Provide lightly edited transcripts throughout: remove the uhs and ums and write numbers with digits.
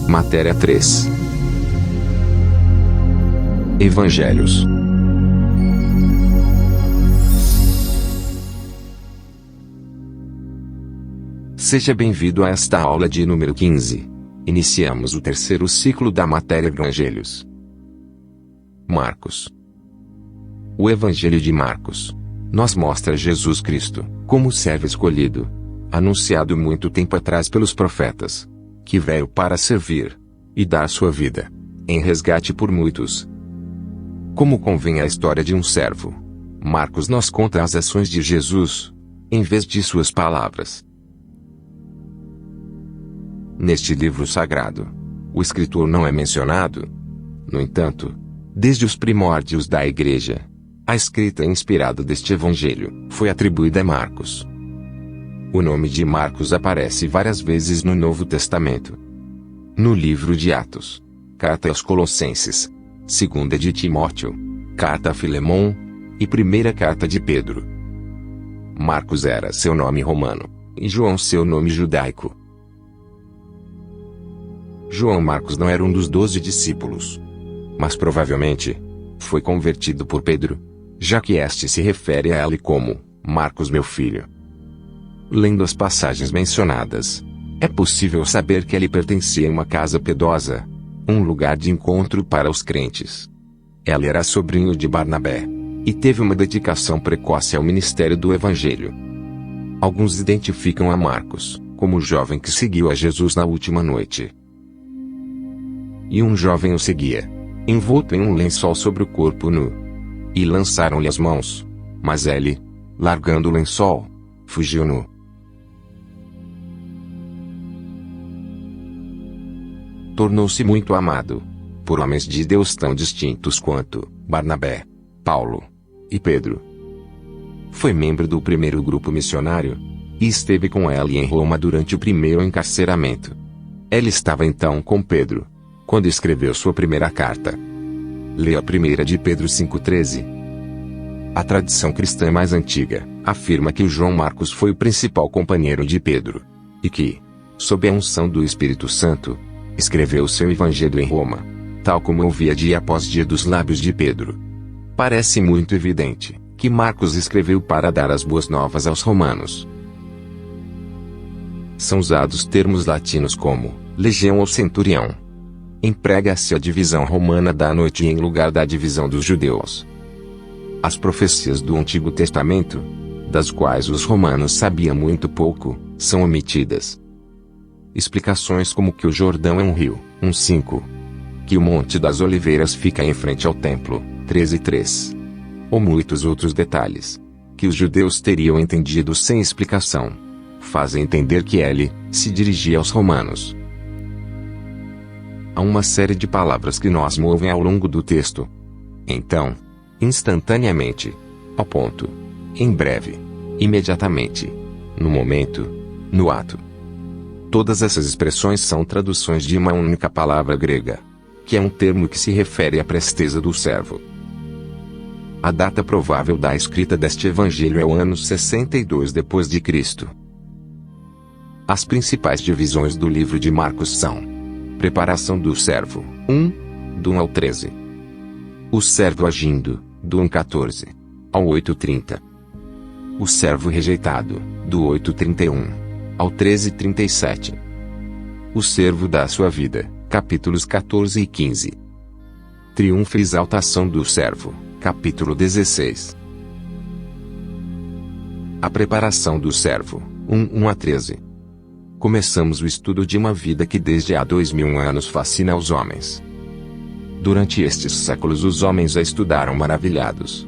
Matéria 3. Evangelhos. Seja bem-vindo a esta aula de número 15. Iniciamos o terceiro ciclo da matéria Evangelhos. Marcos. O Evangelho de Marcos nos mostra Jesus Cristo como servo escolhido, anunciado muito tempo atrás pelos profetas, que veio para servir e dar sua vida em resgate por muitos. Como convém à história de um servo, Marcos nos conta as ações de Jesus, em vez de suas palavras. Neste livro sagrado, o escritor não é mencionado. No entanto, desde os primórdios da Igreja, a escrita inspirada deste Evangelho foi atribuída a Marcos. O nome de Marcos aparece várias vezes no Novo Testamento. No livro de Atos, carta aos Colossenses, segunda de Timóteo, carta a Filemon e primeira carta de Pedro. Marcos era seu nome romano, e João seu nome judaico. João Marcos não era um dos 12 discípulos, mas provavelmente foi convertido por Pedro, já que este se refere a ele como Marcos, meu filho. Lendo as passagens mencionadas, é possível saber que ele pertencia a uma casa piedosa, um lugar de encontro para os crentes. Ele era sobrinho de Barnabé e teve uma dedicação precoce ao ministério do Evangelho. Alguns identificam a Marcos como o jovem que seguiu a Jesus na última noite. E um jovem o seguia, envolto em um lençol sobre o corpo nu. E lançaram-lhe as mãos, mas ele, largando o lençol, fugiu nu. Tornou-se muito amado por homens de Deus tão distintos quanto Barnabé, Paulo e Pedro. Foi membro do primeiro grupo missionário e esteve com ele em Roma durante o primeiro encarceramento. Ele estava então com Pedro quando escreveu sua primeira carta. Leia a 1 de Pedro 5,13. A tradição cristã mais antiga afirma que João Marcos foi o principal companheiro de Pedro e que, sob a unção do Espírito Santo, escreveu seu evangelho em Roma, tal como ouvia dia após dia dos lábios de Pedro. Parece muito evidente que Marcos escreveu para dar as boas novas aos romanos. São usados termos latinos como legião ou centurião. Emprega-se a divisão romana da noite em lugar da divisão dos judeus. As profecias do Antigo Testamento, das quais os romanos sabiam muito pouco, são omitidas. Explicações como que o Jordão é um rio, 1:5. Que o Monte das Oliveiras fica em frente ao templo, 13:3. Ou muitos outros detalhes, que os judeus teriam entendido sem explicação, fazem entender que ele se dirigia aos romanos. Há uma série de palavras que nos movem ao longo do texto. Então, instantaneamente, ao ponto, em breve, imediatamente, no momento, no ato. Todas essas expressões são traduções de uma única palavra grega, que é um termo que se refere à presteza do servo. A data provável da escrita deste evangelho é o ano 62 depois de Cristo. As principais divisões do livro de Marcos são: preparação do servo, 1, do 1 ao 13. O servo agindo, do 1:14 ao 8:30. O servo rejeitado, do 8:31 ao 13:37. O servo dá sua vida, capítulos 14 e 15. Triunfo e exaltação do servo, capítulo 16. A preparação do servo, 1 a 13. Começamos o estudo de uma vida que desde há 2000 anos fascina os homens. Durante estes séculos os homens a estudaram maravilhados.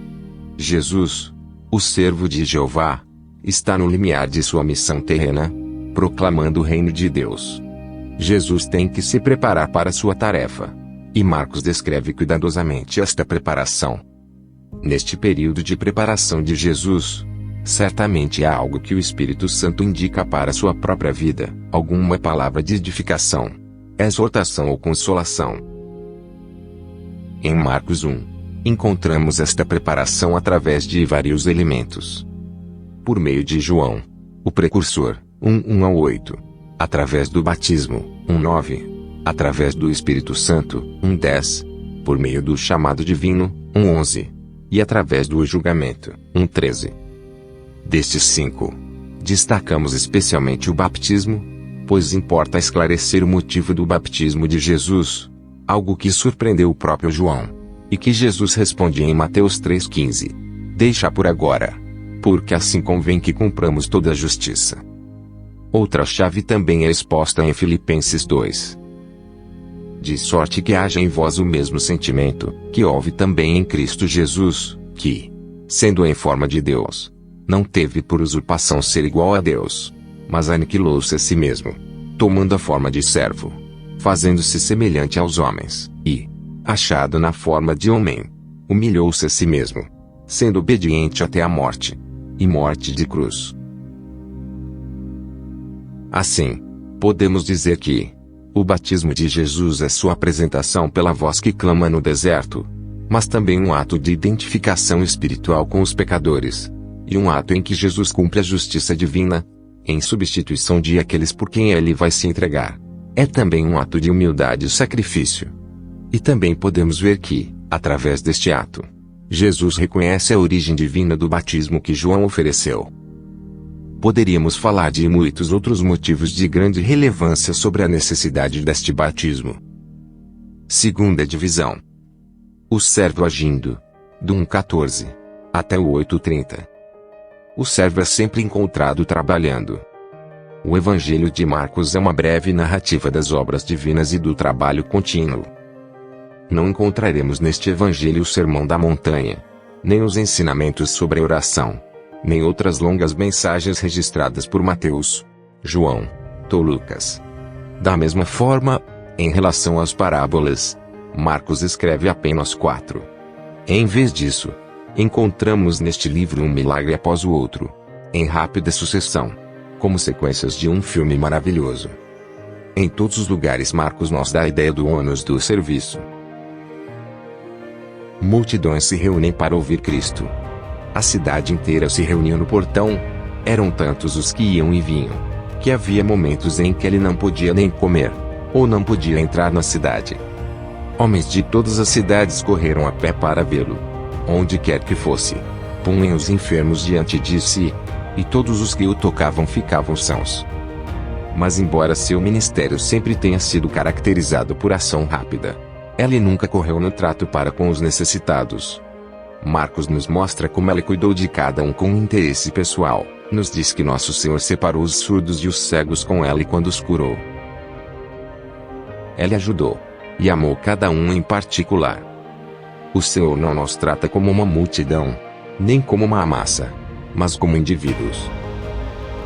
Jesus, o servo de Jeová, está no limiar de sua missão terrena, proclamando o reino de Deus. Jesus tem que se preparar para sua tarefa, e Marcos descreve cuidadosamente esta preparação. Neste período de preparação de Jesus, certamente há algo que o Espírito Santo indica para sua própria vida, alguma palavra de edificação, exortação ou consolação. Em Marcos 1, encontramos esta preparação através de vários elementos. Por meio de João, o precursor, 1:1 ao 8, através do batismo, 1:9. Através do Espírito Santo, 1:10. Por meio do chamado divino, 1:11. E através do julgamento, 1:13. Destes 5, destacamos especialmente o batismo, pois importa esclarecer o motivo do batismo de Jesus, algo que surpreendeu o próprio João, e que Jesus responde em Mateus 3:15. Deixa por agora, porque assim convém que cumpramos toda a justiça. Outra chave também é exposta em Filipenses 2. De sorte que haja em vós o mesmo sentimento, que houve também em Cristo Jesus, que, sendo em forma de Deus, não teve por usurpação ser igual a Deus, mas aniquilou-se a si mesmo, tomando a forma de servo, fazendo-se semelhante aos homens, e, achado na forma de homem, humilhou-se a si mesmo, sendo obediente até a morte, e morte de cruz. Assim, podemos dizer que o batismo de Jesus é sua apresentação pela voz que clama no deserto, mas também um ato de identificação espiritual com os pecadores, e um ato em que Jesus cumpre a justiça divina, em substituição de aqueles por quem ele vai se entregar. É também um ato de humildade e sacrifício. E também podemos ver que, através deste ato, Jesus reconhece a origem divina do batismo que João ofereceu. Poderíamos falar de muitos outros motivos de grande relevância sobre a necessidade deste batismo. Segunda divisão. O servo agindo. Do 1:14 até o 8:30. O servo é sempre encontrado trabalhando. O Evangelho de Marcos é uma breve narrativa das obras divinas e do trabalho contínuo. Não encontraremos neste Evangelho o Sermão da Montanha, nem os ensinamentos sobre a oração, nem outras longas mensagens registradas por Mateus, João ou Lucas. Da mesma forma, em relação às parábolas, Marcos escreve apenas 4. Em vez disso, encontramos neste livro um milagre após o outro, em rápida sucessão, como sequências de um filme maravilhoso. Em todos os lugares Marcos nos dá a ideia do ônus do serviço. Multidões se reúnem para ouvir Cristo. A cidade inteira se reuniu no portão. Eram tantos os que iam e vinham, que havia momentos em que ele não podia nem comer, ou não podia entrar na cidade. Homens de todas as cidades correram a pé para vê-lo. Onde quer que fosse, punham os enfermos diante de si, e todos os que o tocavam ficavam sãos. Mas embora seu ministério sempre tenha sido caracterizado por ação rápida, ele nunca correu no trato para com os necessitados. Marcos nos mostra como ele cuidou de cada um com interesse pessoal, nos diz que nosso Senhor separou os surdos e os cegos com ele quando os curou. Ele ajudou e amou cada um em particular. O Senhor não nos trata como uma multidão, nem como uma massa, mas como indivíduos.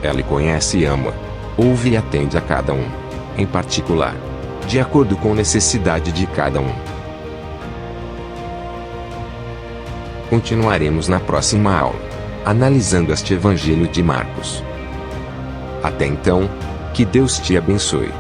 Ele conhece e ama, ouve e atende a cada um, em particular, de acordo com a necessidade de cada um. Continuaremos na próxima aula, analisando este Evangelho de Marcos. Até então, que Deus te abençoe.